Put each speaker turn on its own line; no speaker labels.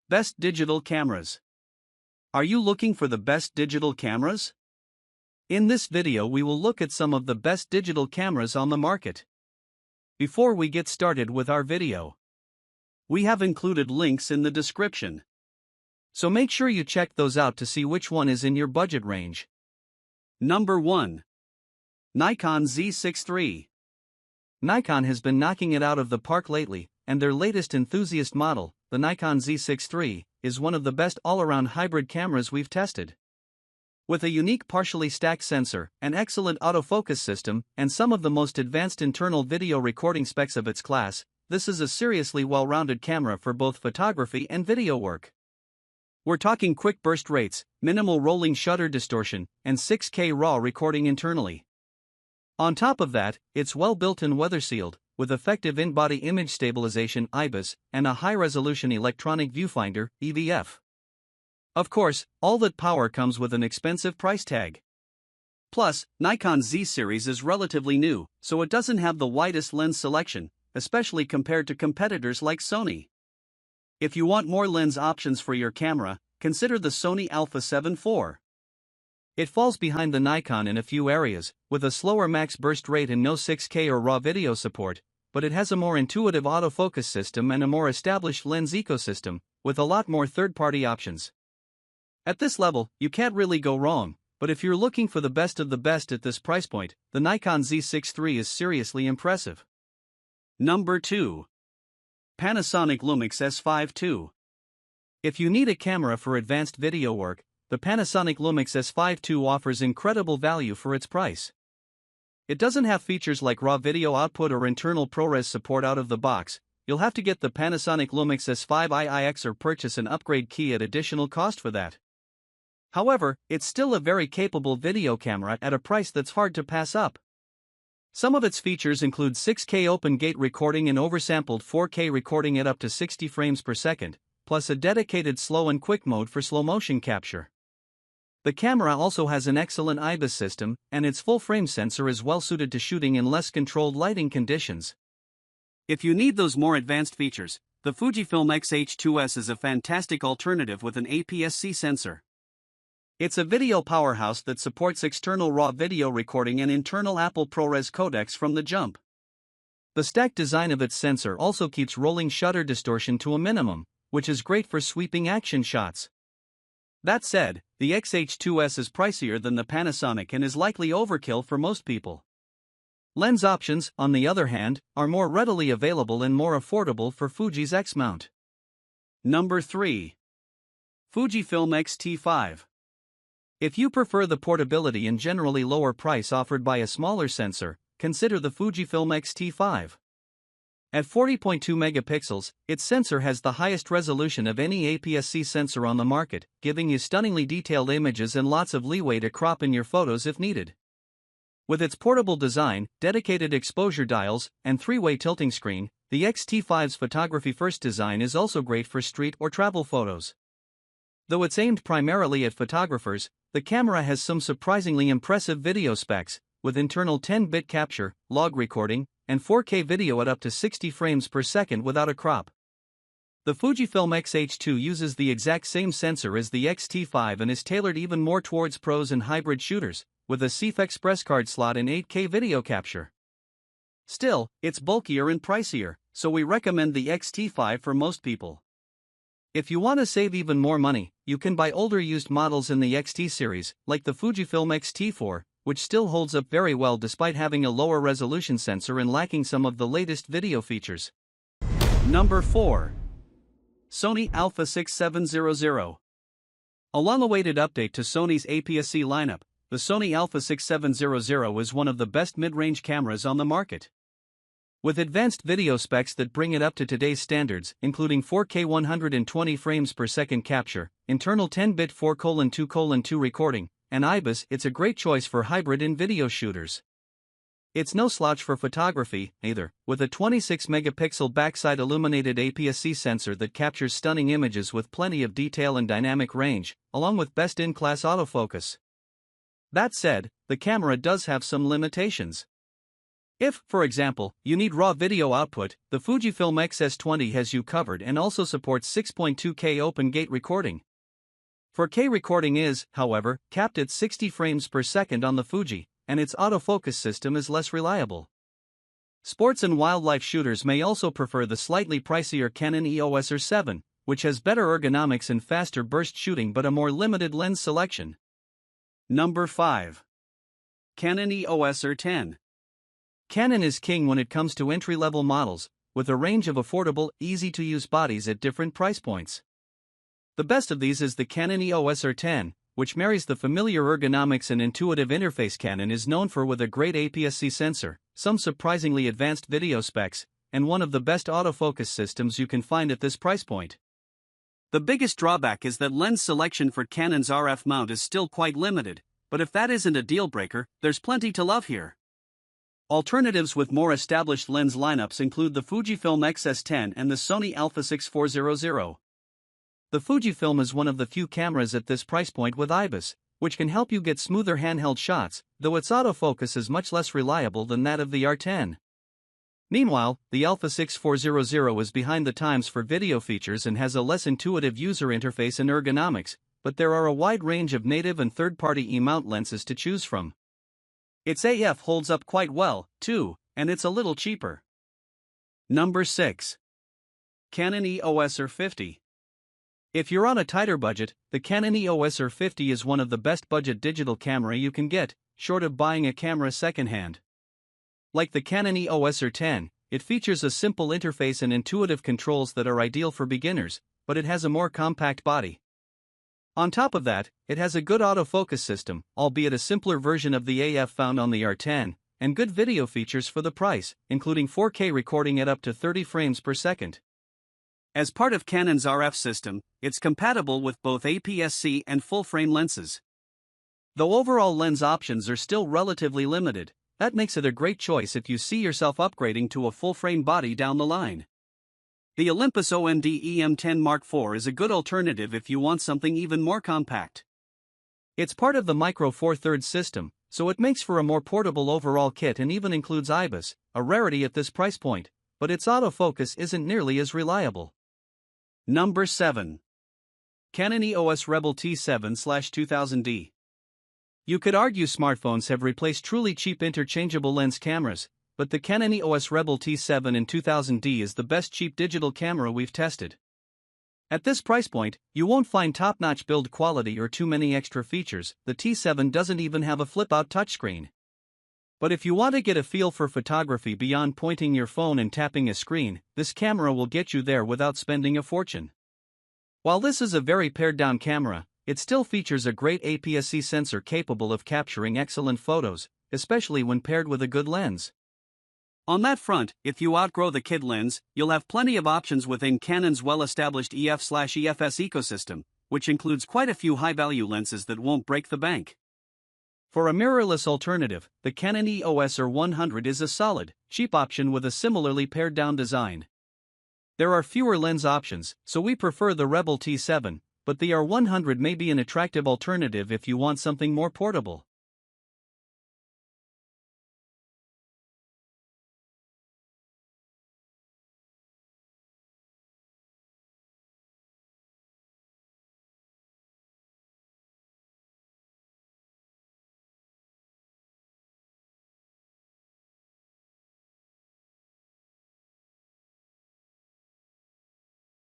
Best digital cameras. Are you looking for the best digital cameras? In this video we will look at some of the best digital cameras on the market. Before we get started with our video, we have included links in the description, so make sure you check those out to see which one is in your budget range. Number 1. Nikon Z6 III. Nikon has been knocking it out of the park lately, and their latest enthusiast model, the Nikon Z6 III, is one of the best all-around hybrid cameras we've tested. With a unique partially stacked sensor, an excellent autofocus system, and some of the most advanced internal video recording specs of its class, this is a seriously well-rounded camera for both photography and video work. We're talking quick burst rates, minimal rolling shutter distortion, and 6K RAW recording internally. On top of that, it's well built and weather-sealed, with effective in-body image stabilization (IBIS) and a high-resolution electronic viewfinder (EVF). Of course, all that power comes with an expensive price tag. Plus, Nikon Z series is relatively new, so it doesn't have the widest lens selection, especially compared to competitors like Sony. If you want more lens options for your camera, consider the Sony Alpha 7 IV. It falls behind the Nikon in a few areas, with a slower max burst rate and no 6K or RAW video support, but it has a more intuitive autofocus system and a more established lens ecosystem, with a lot more third-party options. At this level, you can't really go wrong, but if you're looking for the best of the best at this price point, the Nikon Z6 III is seriously impressive. Number 2. Panasonic LUMIX S5 II. If you need a camera for advanced video work, the Panasonic LUMIX S5 II offers incredible value for its price. It doesn't have features like RAW video output or internal ProRes support out of the box. You'll have to get the Panasonic LUMIX S5 IIX or purchase an upgrade key at additional cost for that. However, it's still a very capable video camera at a price that's hard to pass up. Some of its features include 6K open gate recording and oversampled 4K recording at up to 60 frames per second, plus a dedicated slow and quick mode for slow motion capture. The camera also has an excellent IBIS system, and its full-frame sensor is well suited to shooting in less controlled lighting conditions. If you need those more advanced features, the Fujifilm X-H2S is a fantastic alternative with an APS-C sensor. It's a video powerhouse that supports external RAW video recording and internal Apple ProRes codecs from the jump. The stacked design of its sensor also keeps rolling shutter distortion to a minimum, which is great for sweeping action shots. That said, the X-H2S is pricier than the Panasonic and is likely overkill for most people. Lens options, on the other hand, are more readily available and more affordable for Fuji's X-mount. Number 3. Fujifilm X-T5. If you prefer the portability and generally lower price offered by a smaller sensor, consider the Fujifilm X-T5. At 40.2 megapixels, its sensor has the highest resolution of any APS-C sensor on the market, giving you stunningly detailed images and lots of leeway to crop in your photos if needed. With its portable design, dedicated exposure dials, and three-way tilting screen, the X-T5's photography-first design is also great for street or travel photos. Though it's aimed primarily at photographers, the camera has some surprisingly impressive video specs, with internal 10-bit capture, log recording, and 4K video at up to 60 frames per second without a crop. The Fujifilm X-H2 uses the exact same sensor as the X-T5 and is tailored even more towards pros and hybrid shooters, with a CF Express card slot and 8K video capture. Still, it's bulkier and pricier, so we recommend the X-T5 for most people. If you want to save even more money, you can buy older used models in the X-T series, like the Fujifilm X-T4, which still holds up very well despite having a lower resolution sensor and lacking some of the latest video features. Number 4. Sony Alpha 6700. A long-awaited update to Sony's APS-C lineup, the Sony Alpha 6700 is one of the best mid-range cameras on the market. With advanced video specs that bring it up to today's standards, including 4K 120 frames per second capture, internal 10-bit 4:2:2 recording, and IBIS, it's a great choice for hybrid and video shooters. It's no slouch for photography, either, with a 26-megapixel backside illuminated APS-C sensor that captures stunning images with plenty of detail and dynamic range, along with best-in-class autofocus. That said, the camera does have some limitations. If, for example, you need raw video output, the Fujifilm X-S20 has you covered and also supports 6.2K open gate recording. 4K recording is, however, capped at 60 frames per second on the Fuji, and its autofocus system is less reliable. Sports and wildlife shooters may also prefer the slightly pricier Canon EOS R7, which has better ergonomics and faster burst shooting but a more limited lens selection. Number 5. Canon EOS R10. Canon is king when it comes to entry-level models, with a range of affordable, easy-to-use bodies at different price points. The best of these is the Canon EOS R10, which marries the familiar ergonomics and intuitive interface Canon is known for with a great APS-C sensor, some surprisingly advanced video specs, and one of the best autofocus systems you can find at this price point. The biggest drawback is that lens selection for Canon's RF mount is still quite limited, but if that isn't a deal-breaker, there's plenty to love here. Alternatives with more established lens lineups include the Fujifilm X-S10 and the Sony Alpha 6400. The Fujifilm is one of the few cameras at this price point with IBIS, which can help you get smoother handheld shots, though its autofocus is much less reliable than that of the R10. Meanwhile, the Alpha 6400 is behind the times for video features and has a less intuitive user interface and ergonomics, but there are a wide range of native and third-party E-mount lenses to choose from. Its AF holds up quite well, too, and it's a little cheaper. Number 6. Canon EOS R50. If you're on a tighter budget, the Canon EOS R50 is one of the best budget digital camera you can get, short of buying a camera secondhand. Like the Canon EOS R10, it features a simple interface and intuitive controls that are ideal for beginners, but it has a more compact body. On top of that, it has a good autofocus system, albeit a simpler version of the AF found on the R10, and good video features for the price, including 4K recording at up to 30 frames per second. As part of Canon's RF system, it's compatible with both APS-C and full-frame lenses. Though overall lens options are still relatively limited, that makes it a great choice if you see yourself upgrading to a full-frame body down the line. The Olympus OMD EM10 Mark IV is a good alternative if you want something even more compact. It's part of the Micro Four Thirds system, so it makes for a more portable overall kit and even includes IBIS, a rarity at this price point, but its autofocus isn't nearly as reliable. Number 7. Canon EOS Rebel T7/2000D. You could argue smartphones have replaced truly cheap interchangeable lens cameras, but the Canon EOS Rebel T7 in 2000D is the best cheap digital camera we've tested. At this price point, you won't find top-notch build quality or too many extra features. The T7 doesn't even have a flip-out touchscreen. But if you want to get a feel for photography beyond pointing your phone and tapping a screen, this camera will get you there without spending a fortune. While this is a very pared-down camera, it still features a great APS-C sensor capable of capturing excellent photos, especially when paired with a good lens. On that front, if you outgrow the kit lens, you'll have plenty of options within Canon's well-established EF/EFS ecosystem, which includes quite a few high-value lenses that won't break the bank. For a mirrorless alternative, the Canon EOS R100 is a solid, cheap option with a similarly pared-down design. There are fewer lens options, so we prefer the Rebel T7, but the R100 may be an attractive alternative if you want something more portable.